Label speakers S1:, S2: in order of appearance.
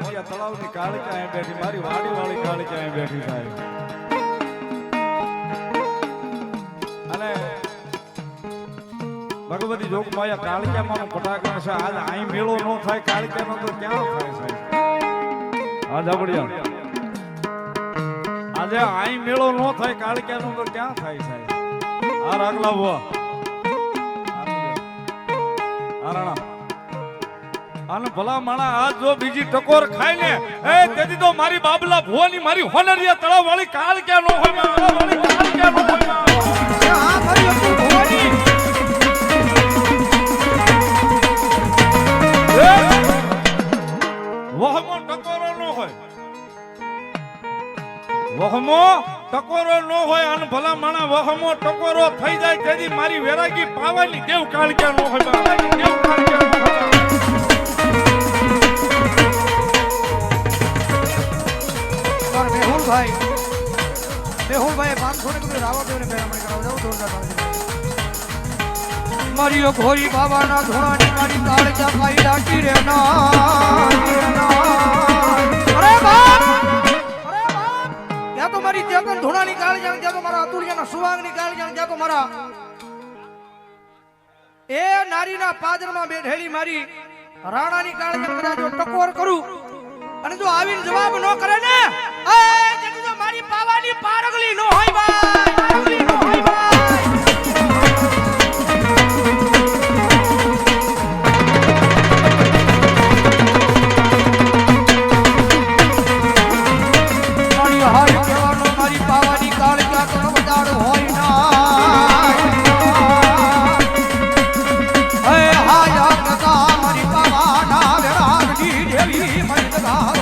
S1: હોલિયા તળાવની કાળિકા અહીં બેઠી, મારી વાડી વાળી કાળિકા અહીં બેઠી સાહેબ. અને ભગવતી જોગમાયા કાળિકામાંનો પટાકણ છે. આજ અહીં મેળો ન થાય કાળિકાનો તો ક્યાં થાય સાહેબ? હા જાબડિયા, આજે અહીં મેળો ન થાય કાળિકાનો તો ક્યાં થાય સાહેબ? આ રાગલા બુઆ અને ભલા માણા આજ જો બીજી ટકોર ખાય ને એ તેથી તો મારી બાબલા ભુવાની મારી હોનરિયા તળાવ વાળી કાળિકા નો હોય, વાળી કાળિકા નો હોય.
S2: હા મારી ભુવાની
S1: વહમો ટકોરો નો હોય, વહમો ટકોરો નો હોય અને ભલા માણા વહમો ટકોરો થઈ જાય તેથી મારી વેરાગી પાવાની દેવ કાળિકા નો હોય, દેવ કાળિકા નો હોય.
S2: મેહુલભાઈ 500 ને કીધું રાવદેવને પહેરામણી કરાવજો જોરદાર. મારી ઘોરી બાબાના ધોળાની મારી કાળજા પાઈ રાખી રે ના. અરે બાપ ત્યાં તો મારી ચેતન ધોળાની કાળજા, ત્યાં તો મારા અતુલિયાના સુવાંગની કાળજા, ત્યાં તો મારા એ નારીના પાદરમાં બેઠેલી મારી રાણાની કાળજા કદાચ જો ટકોર કરું અને જો આવીને જવાબ ન કરે ને જો મારી પાવાની પારગલી નો હોય ભાઈ, પારગલી નો હોય ભાઈ. મારી હાય કહેવાનો મારી પાવાની કાળજા કરવદાડ હોય ના. હે હાય કકા મારી પાવાના વેરાગની દેવી મૈદગા